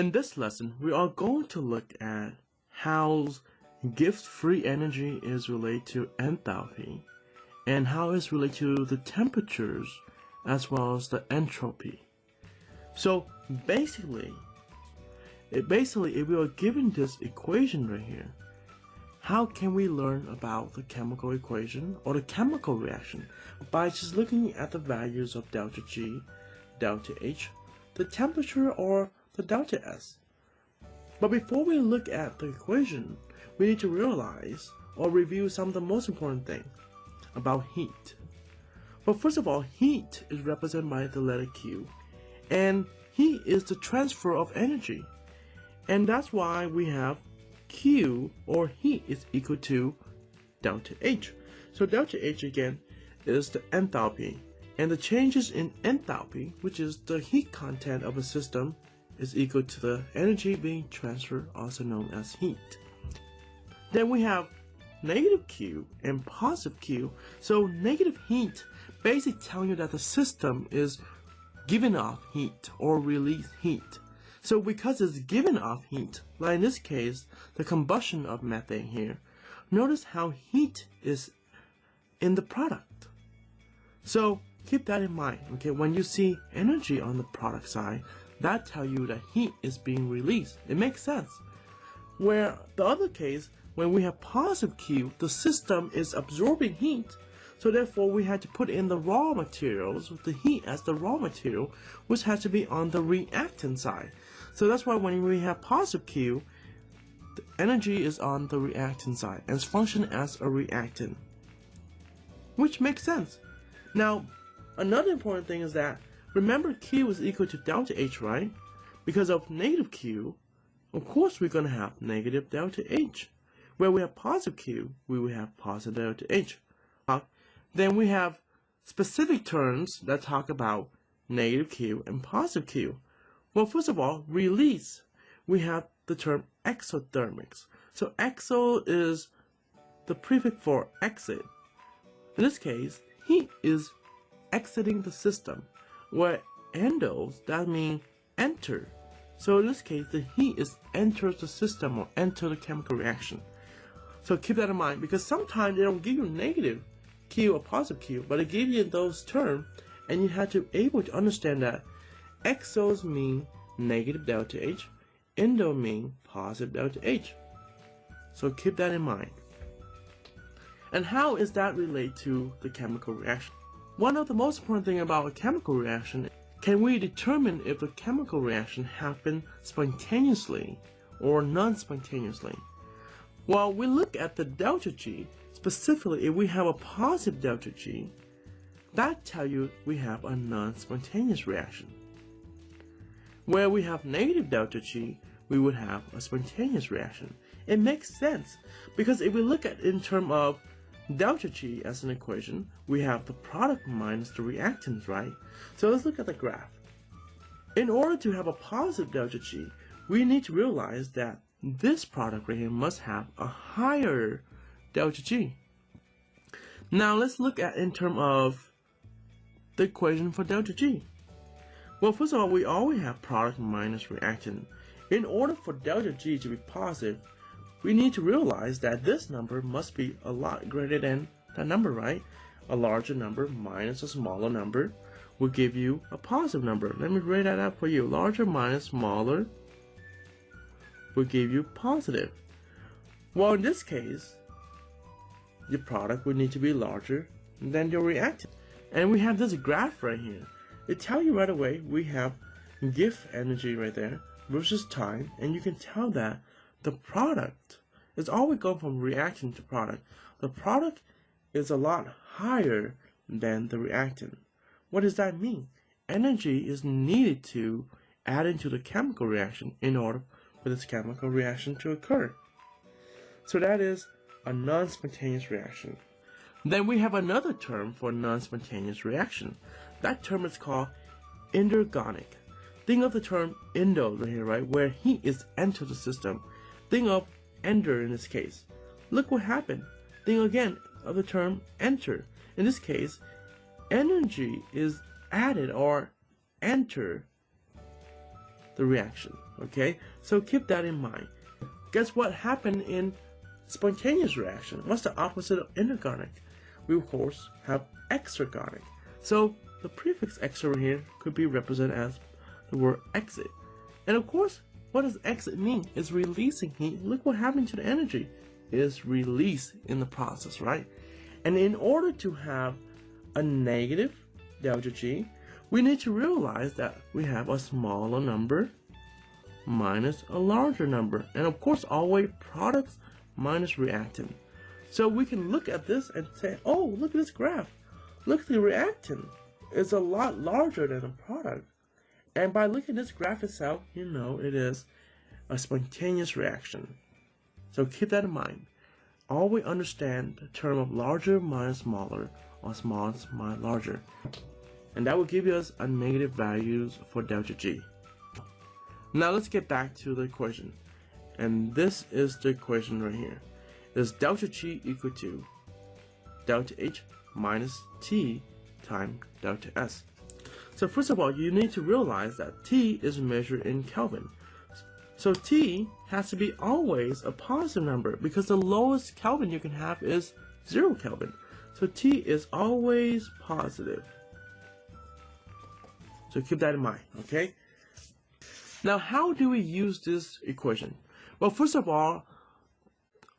In this lesson, we are going to look at how gift-free energy is related to enthalpy and how it's related to the temperatures as well as the entropy. So basically, if we are given this equation right here, how can we learn about the chemical equation or the chemical reaction? By just looking at the values of delta G, delta H, the temperature, or the delta S. But before we look at the equation, we need to realize or review some of the most important things about heat. Well, first of all, heat is represented by the letter Q, and heat is the transfer of energy. And that's why we have Q, or heat, is equal to delta H. So delta H again is the enthalpy, and the changes in enthalpy, which is the heat content of a system, is equal to the energy being transferred, also known as heat. Then we have negative Q and positive Q. So negative heat basically telling you that the system is giving off heat or release heat. So because it's giving off heat, like in this case, the combustion of methane here, notice how heat is in the product. So keep that in mind, okay? When you see energy on the product side, that tells you that heat is being released. It makes sense. Where the other case, when we have positive Q, the system is absorbing heat. So therefore, we had to put in the raw materials, the heat as the raw material, which has to be on the reactant side. So that's why when we have positive Q, the energy is on the reactant side and it's functioning as a reactant, which makes sense. Now, another important thing is that, remember Q is equal to delta H, right? Because of negative Q, of course we're going to have negative delta H. Where we have positive Q, we will have positive delta H. Then we have specific terms that talk about negative Q and positive Q. Well, first of all, release, we have the term exothermics. So exo is the prefix for exit. In this case, heat is exiting the system, where endos, that means enter. So in this case, the heat is enters the system or enter the chemical reaction. So keep that in mind, because sometimes they don't give you negative Q or positive Q, but they give you those terms, and you have to be able to understand that exos mean negative delta H, endo mean positive delta H. So keep that in mind. And how is that related to the chemical reaction? One of the most important things about a chemical reaction, can we determine if the chemical reaction happened spontaneously or non-spontaneously? Well, we look at the delta G, specifically if we have a positive delta G, that tells you we have a non-spontaneous reaction. Where we have negative delta G, we would have a spontaneous reaction. It makes sense, because if we look at in terms of delta G as an equation, we have the product minus the reactants, right? So let's look at the graph. In order to have a positive delta G, we need to realize that this product right here must have a higher delta G. Now let's look at in terms of the equation for delta G. Well, first of all, we always have product minus reactant. In order for delta G to be positive, we need to realize that this number must be a lot greater than that number, right? A larger number minus a smaller number will give you a positive number. Let me write that out for you. Larger minus smaller will give you positive. Well, in this case, your product would need to be larger than your reactant. And we have this graph right here. It tells you right away we have gift energy right there versus time, and you can tell that the product is always going from reaction to product. The product is a lot higher than the reactant. What does that mean? Energy is needed to add into the chemical reaction in order for this chemical reaction to occur. So that is a non-spontaneous reaction. Then we have another term for non-spontaneous reaction. That term is called endergonic. Think of the term endo right here, right? Where heat is entered the system. Think of ender in this case. Look what happened. Think again of the term enter. In this case, energy is added or enter the reaction, okay? So keep that in mind. Guess what happened in spontaneous reaction? What's the opposite of inorganic? We of course have exergonic. So the prefix ex over here could be represented as the word exit. And of course, what does exit mean? It's releasing heat. Look what happened to the energy. It is released in the process, right? And in order to have a negative delta G, we need to realize that we have a smaller number minus a larger number. And of course, always products minus reactant. So we can look at this and say, oh, look at this graph. Look at the reactant. It's a lot larger than the product. And by looking at this graph itself, you know it is a spontaneous reaction. So keep that in mind. Always understand the term of larger minus smaller, or small minus larger. And that will give us a negative values for delta G. Now let's get back to the equation. And this is the equation right here. Is delta G equal to delta H minus T times delta S. So first of all, you need to realize that T is measured in Kelvin. So T has to be always a positive number because the lowest Kelvin you can have is 0 Kelvin. So T is always positive. So keep that in mind, okay? Now, how do we use this equation? Well, first of all,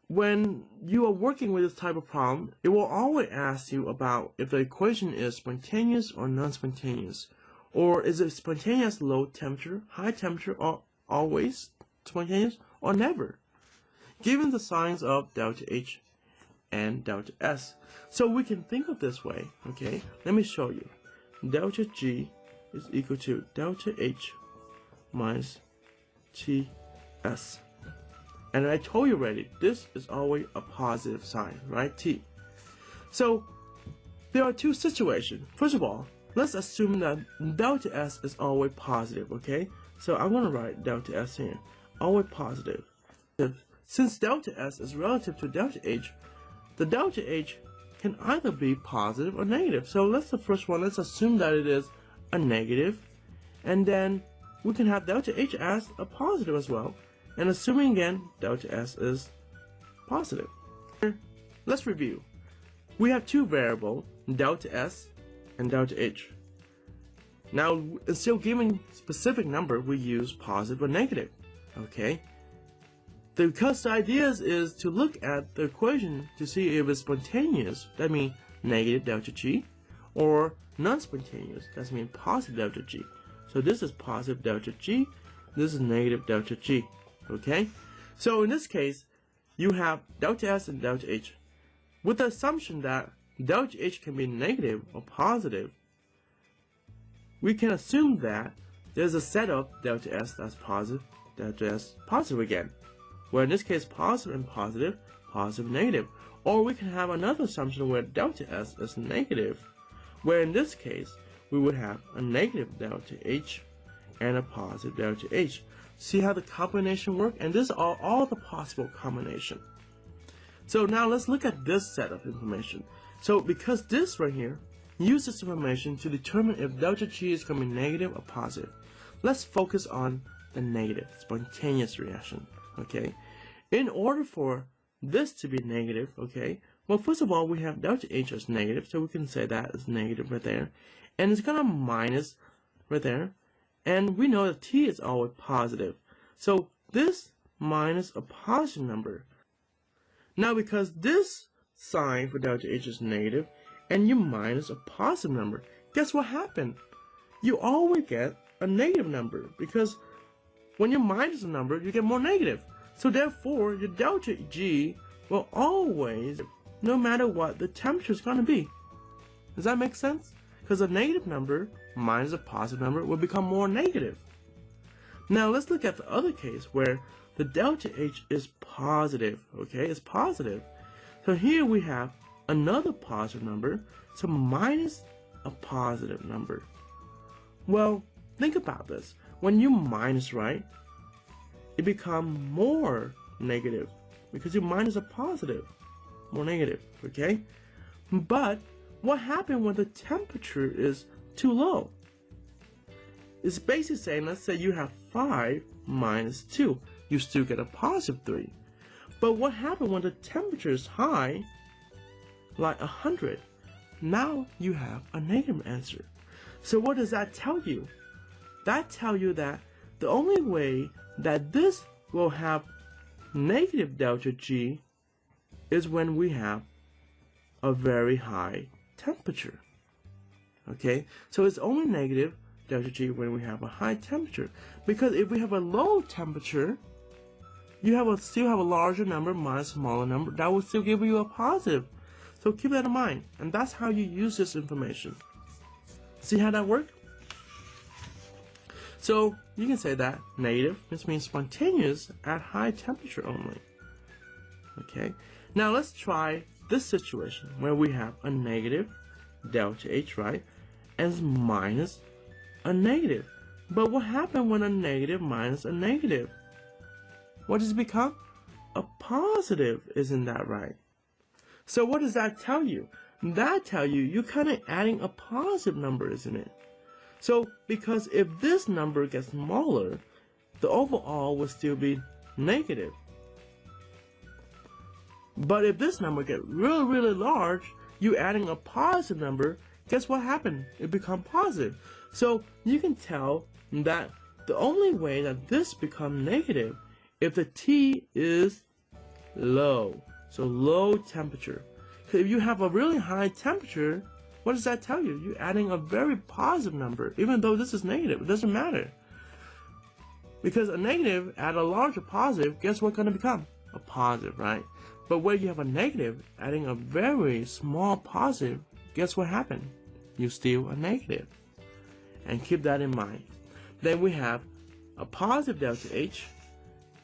when you are working with this type of problem, it will always ask you about if the equation is spontaneous or non-spontaneous. Or is it spontaneous low temperature, high temperature, or always spontaneous, or never? Given the signs of delta H and delta S. So we can think of this way, okay? Let me show you. Delta G is equal to delta H minus TS. And I told you already, this is always a positive sign, right? T. So there are two situations. First of all, let's assume that delta S is always positive, okay? So I'm going to write delta S here, always positive. Since delta S is relative to delta H, the delta H can either be positive or negative. So let's assume that it is a negative, and then we can have delta H as a positive as well. And assuming again delta S is positive. Let's review. We have two variables, delta S and delta H. Now, instead of giving specific number, we use positive or negative. Okay? Because the idea is to look at the equation to see if it's spontaneous, that means negative delta G, or non-spontaneous, that means positive delta G. So this is positive delta G, this is negative delta G. Okay? So in this case, you have delta S and delta H. With the assumption that delta H can be negative or positive, we can assume that there's a set of delta S that's positive, delta S positive again. Where in this case, positive and positive, positive, negative. Or we can have another assumption where delta S is negative, where in this case, we would have a negative delta H and a positive delta H. See how the combination works? And these are all the possible combination. So now let's look at this set of information. So because this right here, use this information to determine if delta G is going to be negative or positive. Let's focus on the negative, spontaneous reaction. Okay, in order for this to be negative, okay, well, first of all, we have delta H as negative, so we can say that is negative right there, and it's gonna minus right there, and we know that T is always positive, so this minus a positive number. Now, because this sign for delta H is negative, and you minus a positive number, guess what happened? You always get a negative number, because when you minus a number, you get more negative. So therefore, your delta G will always, no matter what the temperature is going to be. Does that make sense? Because a negative number minus a positive number will become more negative. Now let's look at the other case where the delta H is positive. Okay, it's positive. So here we have another positive number, so minus a positive number. Well, think about this. When you minus, right, it becomes more negative because you minus a positive, more negative, okay? But what happens when the temperature is too low? It's basically saying, let's say you have 5 minus 2. You still get a positive 3. But what happens when the temperature is high, like 100? Now you have a negative answer. So what does that tell you? That tells you that the only way that this will have negative delta G is when we have a very high temperature. Okay, so it's only negative delta G when we have a high temperature. Because if we have a low temperature, you still have a larger number minus a smaller number. That will still give you a positive. So keep that in mind. And that's how you use this information. See how that works? So you can say that negative, this means spontaneous at high temperature only. Okay, now let's try this situation where we have a negative delta H, right, and minus a negative. But what happens when a negative minus a negative? What does it become? A positive, isn't that right? So what does that tell you? That tells you you're kind of adding a positive number, isn't it? So because if this number gets smaller, the overall will still be negative. But if this number gets really, really large, you're adding a positive number, guess what happened? It becomes positive. So you can tell that the only way that this becomes negative if the T is low. So low temperature. If you have a really high temperature, what does that tell you? You're adding a very positive number, even though this is negative. It doesn't matter. Because a negative add a larger positive, guess what's going to become? A positive, right? But where you have a negative adding a very small positive, guess what happened? You still a negative. And keep that in mind. Then we have a positive delta H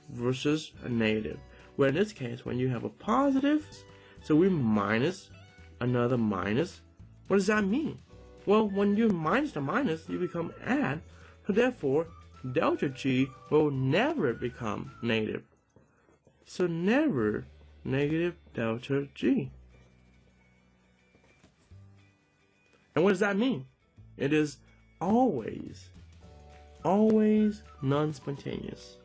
versus a negative. Where in this case, when you have a positive, so we minus another minus. What does that mean? Well, when you minus the minus, you become add. So therefore, delta G will never become negative. So never negative delta G. And what does that mean? It is always non-spontaneous.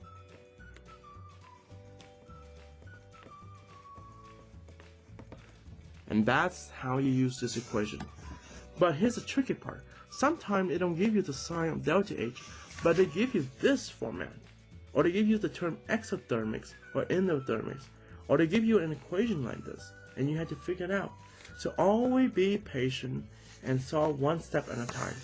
And that's how you use this equation. But here's the tricky part. Sometimes they don't give you the sign of delta H, but they give you this format. Or they give you the term exothermics or endothermics. Or they give you an equation like this, and you have to figure it out. So always be patient and solve one step at a time.